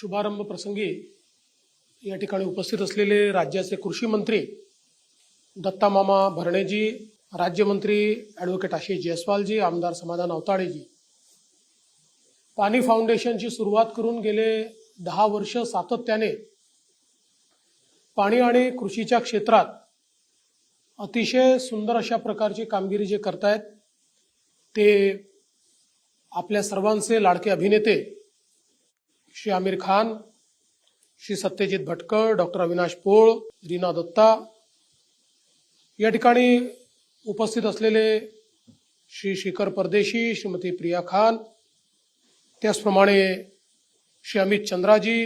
शुभारंभ प्रसंगी या ठिकाणी उपस्थित असलेले राज्याचे कृषी मंत्री दत्ता मामा भरणेजी, राज्यमंत्री ॲडव्होकेट आशिष जयस्वालजी, आमदार समाधान अवताडेजी, पाणी फाउंडेशनची सुरुवात करून गेले 10 वर्ष सातत्याने पाणी आणि कृषीच्या क्षेत्रात अतिशय सुंदर अशा प्रकारची कामगिरी जे करतायत ते आपल्या सर्वांचे लाडके अभिनेते श्री आमिर खान, श्री सत्यजित भटकर, डॉक्टर अविनाश पोळ, रीना दत्ता, या ठिकाणी उपस्थित असलेले श्री शिखर परदेशी, श्रीमती प्रिया खान, त्याचप्रमाणे श्री अमित चंद्राजी,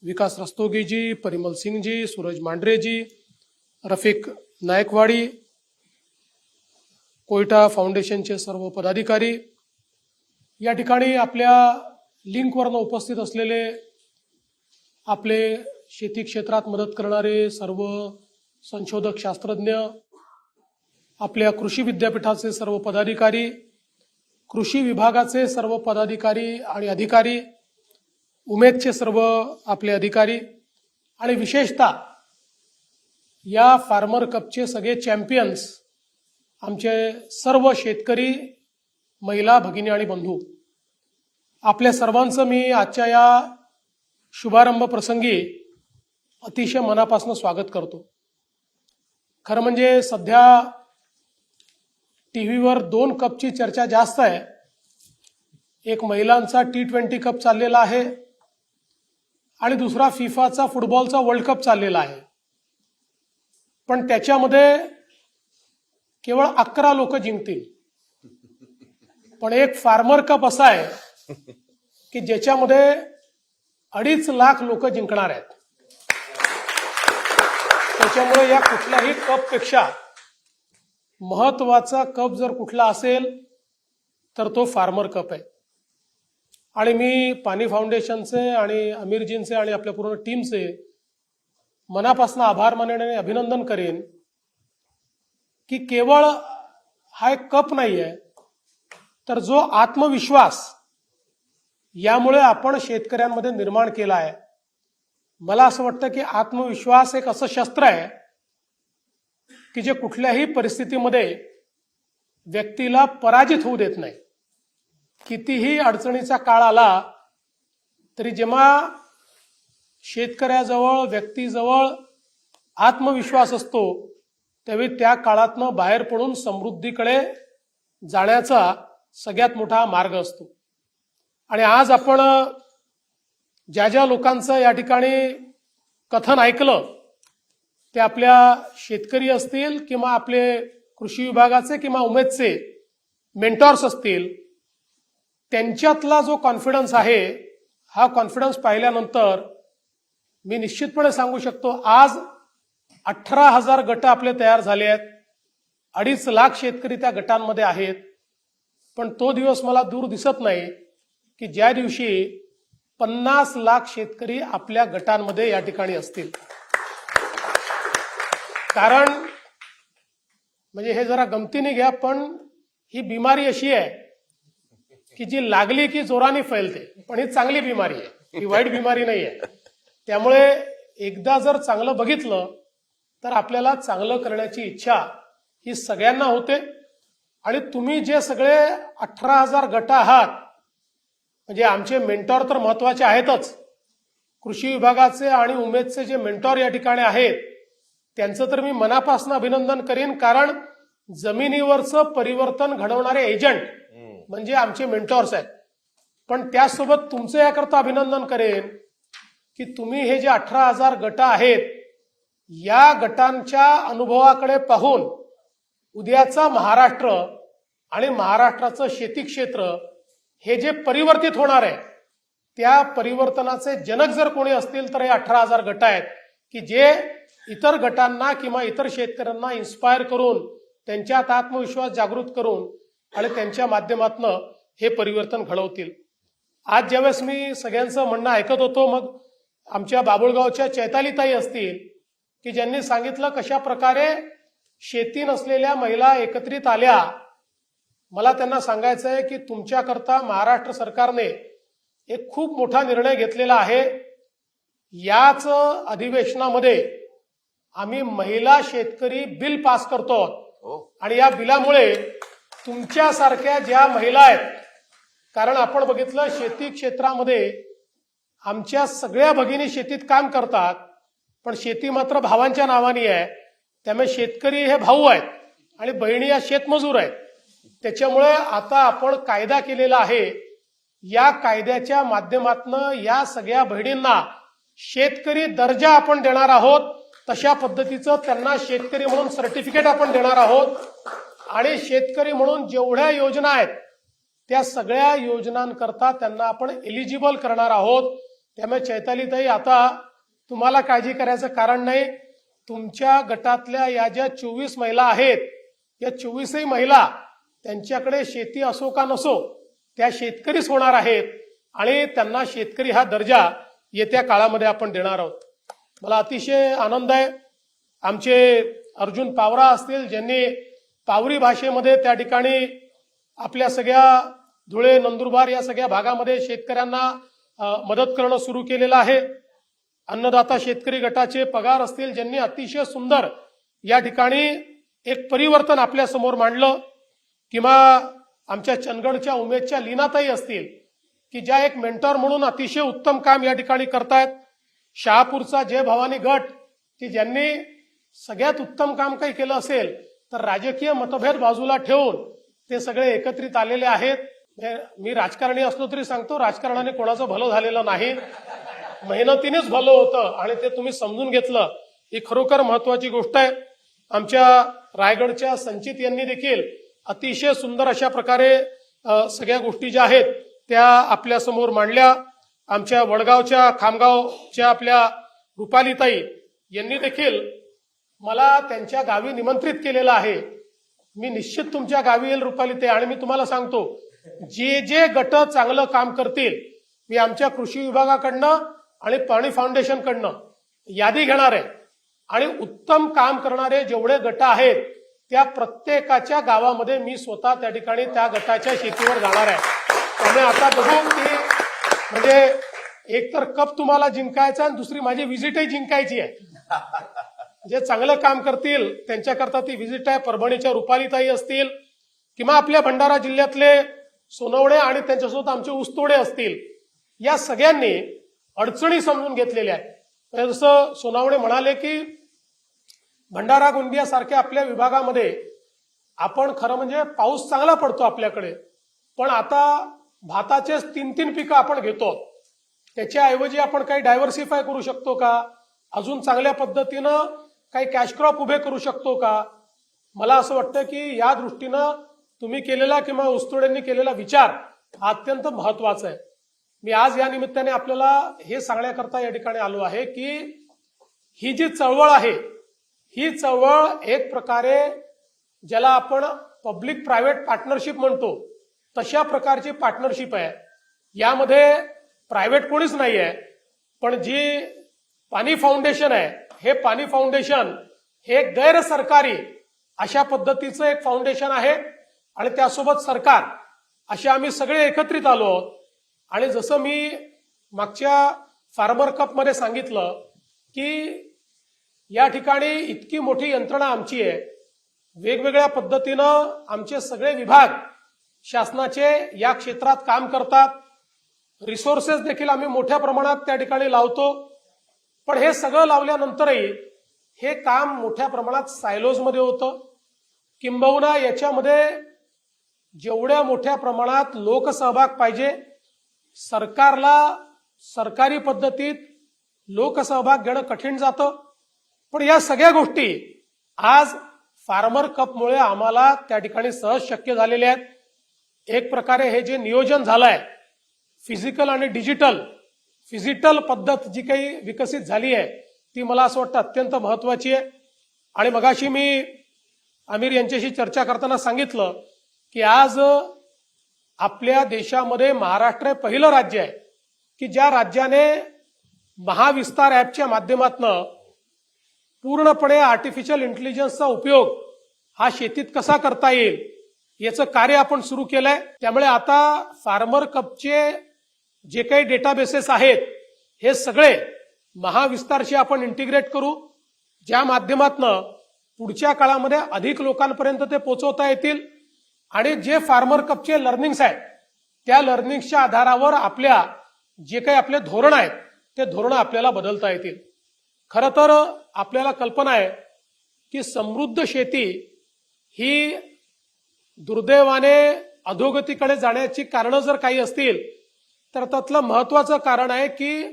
विकास रस्तोगीजी, परिमल सिंगजी, सूरज मांढरेजी, रफिक नायकवाडी, कोयटा फाउंडेशनचे सर्व पदाधिकारी, या ठिकाणी आपल्या लिंकवरनं उपस्थित असलेले आपले शेती क्षेत्रात मदत करणारे सर्व संशोधक शास्त्रज्ञ, आपल्या कृषी विद्यापीठाचे सर्व पदाधिकारी, कृषी विभागाचे सर्व पदाधिकारी आणि अधिकारी, उमेदचे सर्व आपले अधिकारी आणि विशेषतः या फार्मर कपचे सगळे चॅम्पियन्स, आमचे सर्व शेतकरी महिला भगिनी आणि बंधू, आपल्या सर्वांचं मी आजच्या या शुभारंभ प्रसंगी अतिशय मनापासून स्वागत करतो. खरं म्हणजे सध्या टीव्हीवर 2 कपची चर्चा जास्त आहे. एक महिलांचा T20 कप चाललेला आहे आणि दुसरा फिफाचा फुटबॉलचा वर्ल्ड कप चाललेला आहे. पण त्याच्यामध्ये केवळ 11 लोक जिंकतील. पण एक फार्मर कप असा आहे की ज्याच्यामध्ये 2.5 लाख लोक जिंकणार आहेत. त्याच्यामुळे या कुठल्याही कप पेक्षा महत्वाचा कप जर कुठला असेल तर तो फार्मर कप आहे. आणि मी पाणी फाउंडेशनचे आणि अमीरजींचे आणि आपल्या पूर्ण टीमचे मनापासून आभार मानण्याने अभिनंदन करेन की केवळ हा एक कप नाही आहे, तर जो आत्मविश्वास यामुळे आपण शेतकऱ्यांमध्ये निर्माण केला आहे. मला असं वाटतं की आत्मविश्वास एक असं शस्त्र आहे की जे कुठल्याही परिस्थितीमध्ये व्यक्तीला पराजित होऊ देत नाही. कितीही अडचणीचा काळ आला तरी जेव्हा शेतकऱ्याजवळ, व्यक्तीजवळ आत्मविश्वास असतो त्यावेळी त्या काळातनं बाहेर पडून समृद्धीकडे जाण्याचा सगळ्यात मोठा मार्ग असतो. आणि आज आपण ज्या ज्या लोकांचं या ठिकाणी कथन ऐकलं ते आपल्या शेतकरी असतील किंवा आपले कृषी विभागाचे किंवा उमेदचे मेंटॉर्स असतील, त्यांच्यातला जो कॉन्फिडन्स आहे, हा कॉन्फिडन्स पाहिल्यानंतर मी निश्चितपणे सांगू शकतो आज 18,000 गट आपले तयार झाले आहेत. 2.5 लाख शेतकरी त्या गटांमध्ये आहेत. पण तो दिवस मला दूर दिसत नाही की ज्या दिवशी 50 लाख शेतकरी आपल्या गटांमध्ये या ठिकाणी असतील. कारण म्हणजे हे जरा गमतीने घ्या, पण ही बिमारी अशी आहे की जी लागली की जोराने फैलते. पण ही चांगली बिमारी आहे, ही वाईट बिमारी नाही आहे. त्यामुळे एकदा जर चांगलं बघितलं तर आपल्याला चांगलं करण्याची इच्छा ही सगळ्यांना होते. आणि तुम्ही जे सगळे 18,000 गट आहात, म्हणजे आमचे मेंटॉर तर महत्वाचे आहेतच. कृषी विभागाचे आणि उमेदचे जे मेंटॉर या ठिकाणी आहेत त्यांचं तर मी मनापासून अभिनंदन करेन, कारण जमिनीवरचं परिवर्तन घडवणारे एजंट म्हणजे आमचे मेंटॉर्स आहेत. पण त्यासोबत तुमचं याकरता अभिनंदन करेन की तुम्ही हे जे 18,000 गट आहेत या गटांच्या अनुभवाकडे पाहून उद्याचा महाराष्ट्र आणि महाराष्ट्राचं शेती क्षेत्र हे जे परिवर्तित होणार आहे त्या परिवर्तनाचे जनक जर कोणी असतील तर हे 18,000 गट आहेत की जे इतर गटांना किंवा इतर शेतकऱ्यांना इन्स्पायर करून, त्यांच्यात आत्मविश्वास जागृत करून आणि त्यांच्या माध्यमातून हे परिवर्तन घडवतील. आज ज्यावेळेस मी सगळ्यांचं म्हणणं ऐकत होतो, मग आमच्या बाबुळगावच्या चैतालीताई असतील की ज्यांनी सांगितलं कशा प्रकारे शेती नसलेल्या महिला एकत्रित आल्या. मला त्यांना सांगायचं आहे की तुमच्याकरता महाराष्ट्र सरकारने एक खूप मोठा निर्णय घेतलेला आहे. याच अधिवेशनामध्ये आम्ही महिला शेतकरी बिल पास करतो आहोत. आणि या बिलामुळे तुमच्यासारख्या ज्या महिला आहेत, कारण आपण बघितलं शेती क्षेत्रामध्ये आमच्या सगळ्या भगिनी शेतीत काम करतात, पण शेती मात्र भावांच्या नावाने आहे. त्यामुळे शेतकरी हे भाऊ आहेत आणि बहिणी या शेतमजूर आहेत. त्याच्यामुळे आता आपण कायदा केलेला आहे. या कायद्याच्या माध्यमातून या सगळ्या बहिणींना शेतकरी दर्जा आपण देणार आहोत. तशा पद्धतीचं त्यांना शेतकरी म्हणून सर्टिफिकेट आपण देणार आहोत. आणि शेतकरी म्हणून जेवढ्या योजना आहेत त्या सगळ्या योजनांकरता त्यांना आपण एलिजिबल करणार आहोत. त्यामुळे चैतालीताई, आता तुम्हाला काळजी करायचं कारण नाही. तुमच्या गटातल्या या ज्या 24 महिला आहेत, या 24ही महिला त्यांच्याकडे शेती असो का नसो त्या शेतकरीच होणार आहेत आणि त्यांना शेतकरी हा दर्जा येत्या काळामध्ये आपण देणार आहोत. मला अतिशय आनंद आहे. आमचे अर्जुन पावरा असतील, ज्यांनी पावरी भाषेमध्ये त्या ठिकाणी आपल्या सगळ्या धुळे, नंदुरबार या सगळ्या भागामध्ये शेतकऱ्यांना मदत करणं सुरू केलेलं आहे. अन्नदाता शेतकरी गटाचे पगार असतील, ज्यांनी अतिशय सुंदर या ठिकाणी एक परिवर्तन आपल्या समोर मांडलं. किंवा आमच्या चंदगडच्या उमेदच्या लीनाताई असतील, की ज्या एक मेंटर म्हणून अतिशय उत्तम काम या ठिकाणी करतायत. शहापूरचा जय भवानी गट, की ज्यांनी सगळ्यात उत्तम काम काही केलं असेल तर राजकीय मतभेद बाजूला ठेवून ते सगळे एकत्रित आलेले आहेत. मी राजकारणी असलो तरी सांगतो, राजकारणाने कोणाचं भलं झालेलं नाही, मेहनतीनेच भलं होतं आणि ते तुम्ही समजून घेतलं, ही खरोखर महत्वाची गोष्ट आहे. आमच्या रायगडच्या संचित यांनी देखील अतिशय सुंदर अशा प्रकारे सगळ्या गोष्टी ज्या आहेत त्या आपल्या समोर मांडल्या. आमच्या वडगावच्या, खामगावच्या आपल्या रुपालीताई यांनी देखील मला त्यांच्या गावी निमंत्रित केलेलं आहे. मी निश्चित तुमच्या गावी येईल रुपालीताई. आणि मी तुम्हाला सांगतो, जे जे गट चांगलं काम करतील मी आमच्या कृषी विभागाकडनं आणि पाणी फाउंडेशनकडनं यादी घेणार आहे. आणि उत्तम काम करणारे जेवढे गट आहेत त्या प्रत्येकाच्या गावामध्ये मी स्वतः त्या ठिकाणी त्या गटाच्या शेतीवर जाणार आहे. त्यामुळे आता बघू की म्हणजे एक तर कप तुम्हाला जिंकायचा आणि दुसरी माझी व्हिजिटही जिंकायची आहे. जे चांगलं काम करतील त्यांच्याकरता ती व्हिजिट आहे. परभणीच्या रुपालीताई असतील किंवा आपल्या भंडारा जिल्ह्यातले सोनवणे आणि त्यांच्यासोबत आमचे ऊसतोडे असतील, या सगळ्यांनी अडचणी समजून घेतलेल्या आहेत. जसं सोनावणे म्हणाले की भंडारा गोंदिया सारख्या आपल्या विभागामध्ये आपण खरं म्हणजे पाऊस चांगला पडतो आपल्याकडे, पण आता भाताचे 3-3 पिकं आपण घेतो. त्याच्याऐवजी आपण काही डायव्हर्सिफाय करू शकतो का? अजून चांगल्या पद्धतीनं काही कॅश क्रॉप उभे करू शकतो का? मला असं वाटतं की या दृष्टीनं तुम्ही केलेला किंवा ऊसतोड्यांनी केलेला विचार हा अत्यंत महत्वाचा आहे. मी आज या निमित्ताने आपल्याला हे सांगण्याकरता या ठिकाणी आलो आहे की ही जी चळवळ आहे, ही चळवळ एक प्रकारे ज्याला आपण पब्लिक प्रायव्हेट पार्टनरशिप म्हणतो तशा प्रकारची पार्टनरशिप आहे. यामध्ये प्रायव्हेट कोणीच नाही आहे, पण जी पाणी फाउंडेशन आहे, हे पाणी फाउंडेशन हे गैर सरकारी अशा पद्धतीचं एक फाउंडेशन आहे आणि त्यासोबत सरकार, असे आम्ही सगळे एकत्रित आलो आहोत. आणि जसं मी मागच्या फार्मर कप मध्ये सांगितलं की या ठिकाणी इतकी मोठी यंत्रणा आमची आहे, वेगवेगळ्या पद्धतीनं आमचे सगळे विभाग शासनाचे या क्षेत्रात काम करतात. रिसोर्सेस देखील आम्ही मोठ्या प्रमाणात त्या ठिकाणी लावतो. पण हे सगळं लावल्यानंतरही हे काम मोठ्या प्रमाणात सायलोजमध्ये होतं. किंबहुना याच्यामध्ये जेवढ्या मोठ्या प्रमाणात लोकसहभाग पाहिजे, सरकारला सरकारी पद्धतीत लोकसहभाग घेणं कठीण जातं. पण या सगळ्या गोष्टी आज फार्मर कपमुळे आम्हाला त्या ठिकाणी सहज शक्य झालेल्या आहेत. एक प्रकारे हे जे नियोजन झालंय फिजिकल आणि डिजिटल पद्धत जी काही विकसित झाली आहे ती मला असं वाटतं अत्यंत महत्वाची आहे. आणि मगाशी मी आमिर यांच्याशी चर्चा करताना सांगितलं की आज आपल्या देशामध्ये महाराष्ट्र हे पहिलं राज्य आहे की ज्या राज्याने महाविस्तार ऍपच्या माध्यमातून पूर्णपणे आर्टिफिशियल इंटेलिजन्सचा उपयोग हा शेतीत कसा करता येईल याचं कार्य आपण सुरू केलंय. त्यामुळे आता फार्मर कपचे जे काही डेटाबेसेस आहेत हे सगळे महाविस्तारशी आपण इंटिग्रेट करू, ज्या माध्यमातनं पुढच्या काळामध्ये अधिक लोकांपर्यंत ते पोहोचवता येतील आणि जे फार्मर कपचे लर्निंग्स आहेत त्या लर्निंग्सच्या आधारावर आपल्या जे काही आपले धोरण आहेत ते धोरण आपल्याला बदलता येतील. खरं तर आपल्याला कल्पना आहे की समृद्ध शेती ही दुर्दैवाने अधोगतीकडे जाण्याची कारणं जर काही असतील तर त्यातलं महत्वाचं कारण आहे की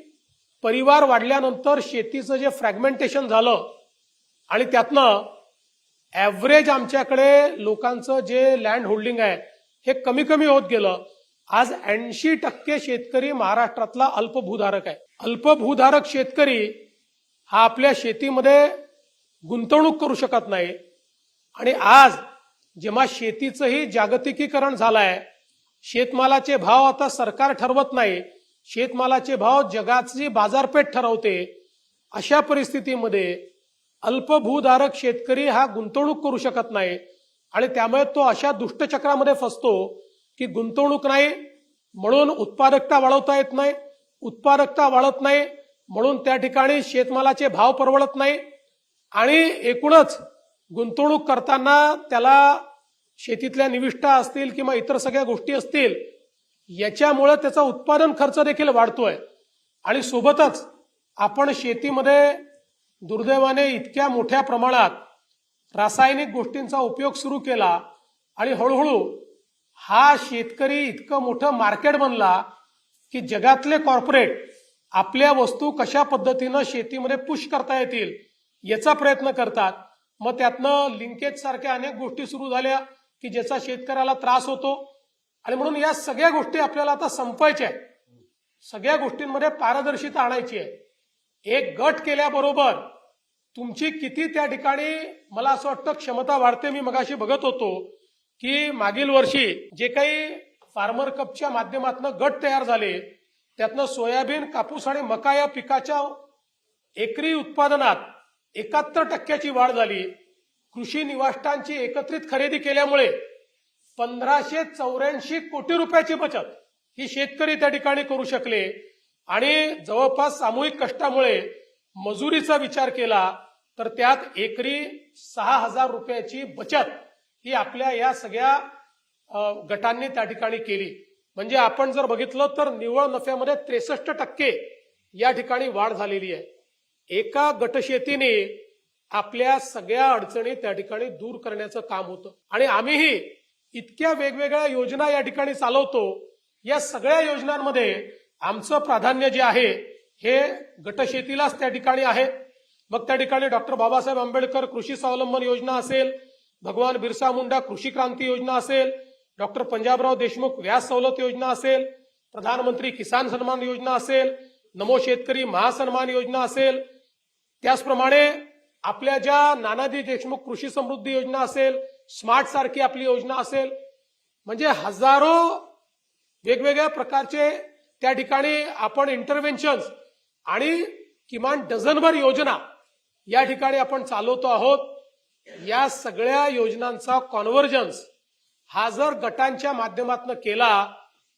परिवार वाढल्यानंतर शेतीचं जे फ्रॅगमेंटेशन झालं आणि त्यातनं ॲव्हरेज आमच्याकडे लोकांचं जे लँड होल्डिंग आहे हे कमी कमी होत गेलं. आज 80% शेतकरी महाराष्ट्रातला अल्पभूधारक आहे. अल्पभूधारक शेतकरी हा आपल्या शेतीमध्ये गुंतवणूक करू शकत नाही आणि आज जेव्हा शेतीचंही जागतिकीकरण झालंय, शेतमालाचे भाव आता सरकार ठरवत नाही, शेतमालाचे भाव जगाची बाजारपेठ ठरवते. अशा परिस्थितीमध्ये अल्पभूधारक शेतकरी हा गुंतवणूक करू शकत नाही आणि त्यामुळे तो अशा दुष्टचक्रामध्ये फसतो की गुंतवणूक नाही म्हणून उत्पादकता वाढवता येत नाही, उत्पादकता वाढत नाही म्हणून त्या ठिकाणी शेतमालाचे भाव परवडत नाही आणि एकूणच गुंतवणूक करताना त्याला शेतीतल्या निविष्ठा असतील किंवा इतर सगळ्या गोष्टी असतील याच्यामुळे त्याचा उत्पादन खर्च देखील वाढतोय. आणि सोबतच आपण शेतीमध्ये दुर्दैवाने इतक्या मोठ्या प्रमाणात रासायनिक गोष्टींचा उपयोग सुरू केला आणि हळूहळू हा शेतकरी इतकं मोठं मार्केट बनला की जगातले कॉर्पोरेट आपल्या वस्तू कशा पद्धतीनं शेतीमध्ये पुश करता येतील याचा प्रयत्न करतात. मग त्यातनं लिंकेज सारख्या अनेक गोष्टी सुरू झाल्या की ज्याचा शेतकऱ्याला त्रास होतो आणि म्हणून या सगळ्या गोष्टी आपल्याला आता संपवायच्या आहेत. सगळ्या गोष्टींमध्ये पारदर्शिता आणायची आहे. एक गट केल्याबरोबर तुमची किती त्या ठिकाणी मला असं वाटतं क्षमता वाढते. मी मगाशी बघत होतो की मागील वर्षी जे काही फार्मर कपच्या माध्यमातून गट तयार झाले त्यातनं सोयाबीन, कापूस आणि मका या पिकाच्या एकरी उत्पादनात 71% वाढ झाली. कृषी निवासस्थांची एकत्रित खरेदी केल्यामुळे 1584 कोटी रुपयाची बचत ही शेतकरी त्या ठिकाणी करू शकले आणि जवळपास सामूहिक कष्टामुळे मजुरीचा विचार केला तर त्यात एकरी 6000 रुपयाची बचत ही आपल्या या सगळ्या गटांनी त्या ठिकाणी केली. म्हणजे आपण जर बघितलं तर निव्वळ नफ्यामध्ये 63% या ठिकाणी वाढ झालेली आहे. एका गटशेतीने आपल्या सगळ्या अडचणी त्या ठिकाणी दूर करण्याचं काम होतं आणि आम्हीही इतक्या वेगवेगळ्या योजना या ठिकाणी चालवतो. या सगळ्या योजनांमध्ये आमचं प्राधान्य जे आहे हे गटशेतीलाच त्या ठिकाणी आहे. मग त्या ठिकाणी डॉक्टर बाबासाहेब आंबेडकर कृषी स्वावलंबन योजना असेल, भगवान बिरसा मुंडा कृषी क्रांती योजना असेल, डॉक्टर पंजाबराव देशमुख व्याज सवलत योजना असेल, प्रधानमंत्री किसान सन्मान योजना असेल, नमो शेतकरी महासन्मान योजना असेल, त्याचप्रमाणे आपल्या ज्या नानाजी देशमुख कृषी समृद्धी योजना असेल, स्मार्ट सारखी आपली योजना असेल, म्हणजे हजारो वेगवेगळ्या प्रकारचे त्या ठिकाणी आपण इंटरव्हेन्शन्स आणि किमान डझनभर योजना या ठिकाणी आपण चालवतो आहोत. या सगळ्या योजनांचा कॉन्व्हर्जन्स हा जर गटांच्या माध्यमातून केला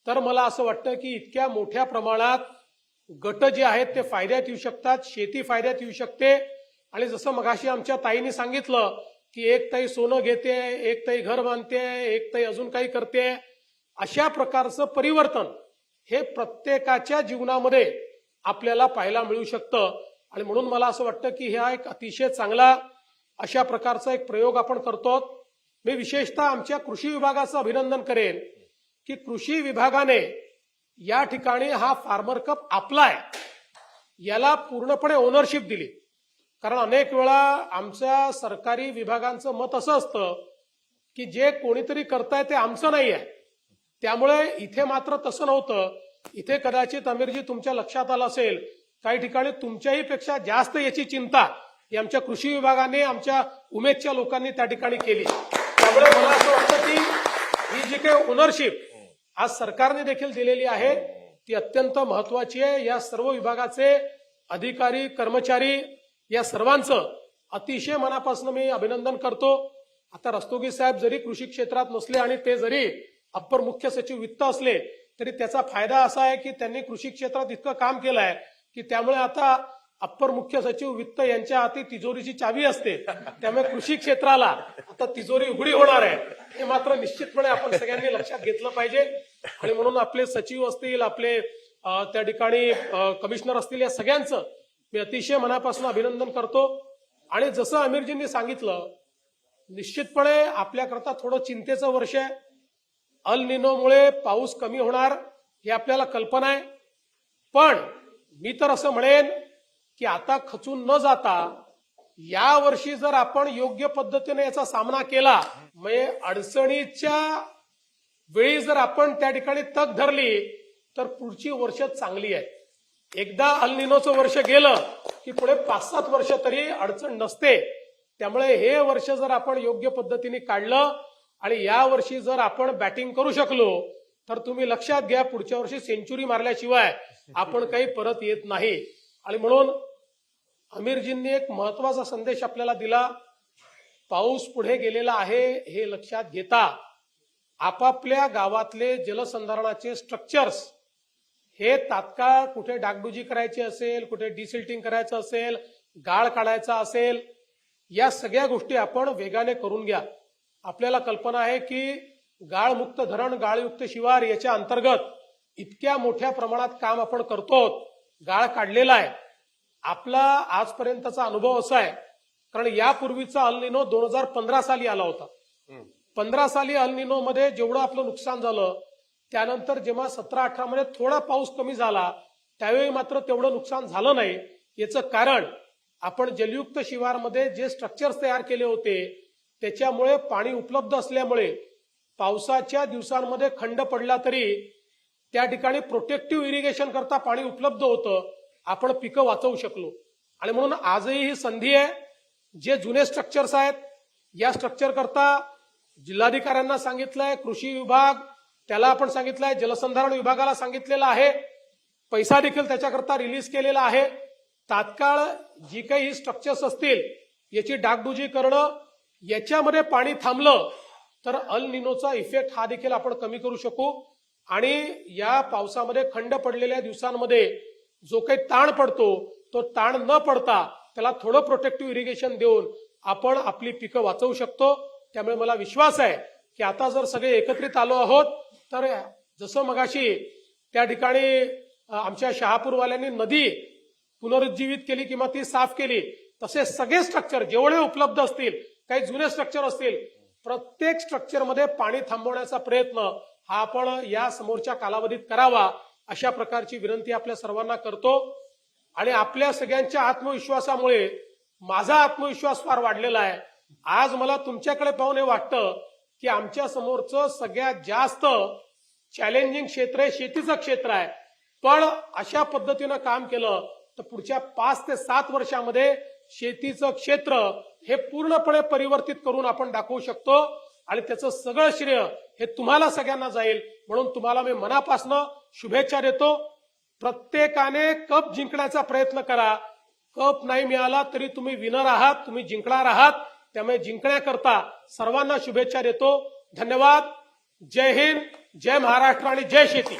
तर मला असं वाटतं की इतक्या मोठ्या प्रमाणात गट जे आहेत ते फायद्यात येऊ शकतात, शेती फायद्यात येऊ शकते. आणि जसं मगाशी आमच्या ताईंनी सांगितलं की एक ताई सोनं घेते, एक ताई घर बांधते, एक ताई अजून काही करते, अशा प्रकारचं परिवर्तन हे प्रत्येकाच्या जीवनामध्ये आपल्याला पाहायला मिळू शकतं. आणि म्हणून मला असं वाटतं की हा एक अतिशय चांगला अशा प्रकारचा एक प्रयोग आपण करतो. मी विशेषतः आमच्या कृषी विभागाचं अभिनंदन करेन की कृषी विभागाने या ठिकाणी हा फार्मर कप आपला आहे याला पूर्णपणे ओनरशिप दिली. कारण अनेक वेळा आमच्या सरकारी विभागांचं मत असं असतं की जे कोणीतरी करताय ते आमचं नाही आहे. त्यामुळे इथे मात्र तसं नव्हतं. इथे कदाचित अमीरजी तुमच्या लक्षात आलं असेल काही ठिकाणी तुमच्याही पेक्षा जास्त याची चिंता ही आमच्या कृषी विभागाने आमच्या उमेदच्या लोकांनी त्या ठिकाणी केली. त्यामुळे मला असं वाटतं की ही जी काही ओनरशिप आज सरकारने देखील दिलेली आहे ती अत्यंत महत्वाची आहे. या सर्व विभागाचे अधिकारी, कर्मचारी या सर्वांचं अतिशय मनापासून मी अभिनंदन करतो. आता रस्तोगी साहेब जरी कृषी क्षेत्रात नसले आणि ते जरी अप्पर मुख्य सचिव वित्त असले तरी त्याचा फायदा असा आहे की त्यांनी कृषी क्षेत्रात इतकं काम केलं आहे की त्यामुळे आता अप्पर मुख्य सचिव वित्त यांच्या हाती तिजोरीची चावी असते. त्यामुळे कृषी क्षेत्राला आता तिजोरी उघडी होणार आहे, हे मात्र निश्चितपणे आपण सगळ्यांनी लक्षात घेतलं पाहिजे. आणि म्हणून आपले सचिव असतील, आपले त्या ठिकाणी कमिशनर असतील, या सगळ्यांचं मी अतिशय मनापासून अभिनंदन करतो. आणि जसं आमिरजींनी सांगितलं, निश्चितपणे आपल्याकरता थोडं चिंतेचं वर्ष आहे. अल निनोमुळे पाऊस कमी होणार हे आपल्याला कल्पना आहे. पण मी तर असं म्हणेन की आता खचून न जाता या वर्षी जर आपण योग्य पद्धतीने याचा सामना केला, म्हणजे अडचणीच्या वेळी जर आपण त्या ठिकाणी तग धरली, तर पुढची वर्ष चांगली आहे. एकदा अल निनोचं वर्ष गेलं की पुढे 5-7 वर्ष तरी अडचण नसते. त्यामुळे हे वर्ष जर आपण योग्य पद्धतीने काढलं आणि या वर्षी जर आपण बॅटिंग करू शकलो, तर तुम्ही लक्षात घ्या, पुढच्या वर्षी सेंचुरी मारल्याशिवाय आपण काही परत येत नाही. आणि म्हणून आमिरजींनी एक महत्वाचा संदेश आपल्याला दिला. पाऊस पुढे गेलेला आहे हे लक्षात घेता आपापल्या गावातले जलसंधारणाचे स्ट्रक्चर्स हे तात्काळ कुठे डागडुजी करायची असेल, कुठे डिसिल्टिंग करायचं असेल, गाळ काढायचा असेल, या सगळ्या गोष्टी आपण वेगाने करून घ्या. आपल्याला कल्पना आहे की गाळमुक्त धरण, गाळयुक्त शिवार याच्या अंतर्गत इतक्या मोठ्या प्रमाणात काम आपण करतो, गाळ काढलेला आहे. आपला आजपर्यंतचा अनुभव असा आहे, कारण यापूर्वीचा अल निनो 2015 साली आला होता. 15 साली अल निनो मध्ये जेवढं आपलं नुकसान झालं, त्यानंतर जेव्हा 17-18 मध्ये थोडा पाऊस कमी झाला, त्यावेळी मात्र तेवढं नुकसान झालं नाही. याचं कारण आपण जलयुक्त शिवारमध्ये जे स्ट्रक्चर्स तयार केले होते, त्याच्यामुळे पाणी उपलब्ध असल्यामुळे पावसाच्या दिवसांमध्ये खंड पडला तरी त्या ठिकाणी प्रोटेक्टिव्ह इरिगेशन करता पाणी उपलब्ध होतं, आपण पिकं वाचवू शकलो. आणि म्हणून आजही ही संधी आहे. जे जुने स्ट्रक्चर्स आहेत, या स्ट्रक्चर करता जिल्हाधिकाऱ्यांना सांगितलंय, कृषी विभाग त्याला आपण सांगितलंय, जलसंधारण विभागाला सांगितलेलं आहे, पैसा देखील त्याच्याकरता रिलीज केलेला आहे. तात्काळ जी काही स्ट्रक्चर्स असतील याची डागडुजी करणं, याच्यामध्ये पाणी थांबलं तर अल निनोचा इफेक्ट हा देखील आपण कमी करू शकू. आणि या पावसामध्ये खंड पडलेल्या दिवसांमध्ये जो काही ताण पडतो, तो ताण न पडता त्याला थोडं प्रोटेक्टिव्ह इरिगेशन देऊन आपण आपली पिकं वाचवू शकतो. त्यामुळे मला विश्वास आहे की आता जर सगळे एकत्रित आलो आहोत, तर जसं मगाशी त्या ठिकाणी आमच्या शहापूरवाल्यांनी नदी पुनरुज्जीवित केली किंवा ती साफ केली, तसे सगळे स्ट्रक्चर जेवढे उपलब्ध असतील, काही जुने स्ट्रक्चर असतील, प्रत्येक स्ट्रक्चरमध्ये पाणी थांबवण्याचा प्रयत्न हा आपण या समोरच्या कालावधीत करावा, अशा प्रकारची विनंती आपल्या सर्वांना करतो. आणि आपल्या सगळ्यांच्या आत्मविश्वासामुळे माझा आत्मविश्वास फार वाढलेला आहे. आज मला तुमच्याकडे पाहून हे वाटतं की आमच्या समोरचं सगळ्यात जास्त चॅलेंजिंग क्षेत्र हे शेतीचं क्षेत्र आहे. पण अशा पद्धतीनं काम केलं तर पुढच्या 5 ते 7 वर्षामध्ये शेतीचं क्षेत्र हे पूर्णपणे परिवर्तित करून आपण दाखवू शकतो. आणि त्याचं सगळं श्रेय हे तुम्हाला सगळ्यांना जाईल. म्हणून तुम्हाला मी मनापासून शुभेच्छा देतो. प्रत्येकाने कप जिंकण्याचा प्रयत्न करा. कप नाही मिळाला तरी तुम्ही विनर आहात, तुम्ही जिंकणार आहात. त्यामुळे जिंकण्याकरता सर्वांना शुभेच्छा देतो. धन्यवाद. जय हिंद, जय महाराष्ट्र आणि जय शेती.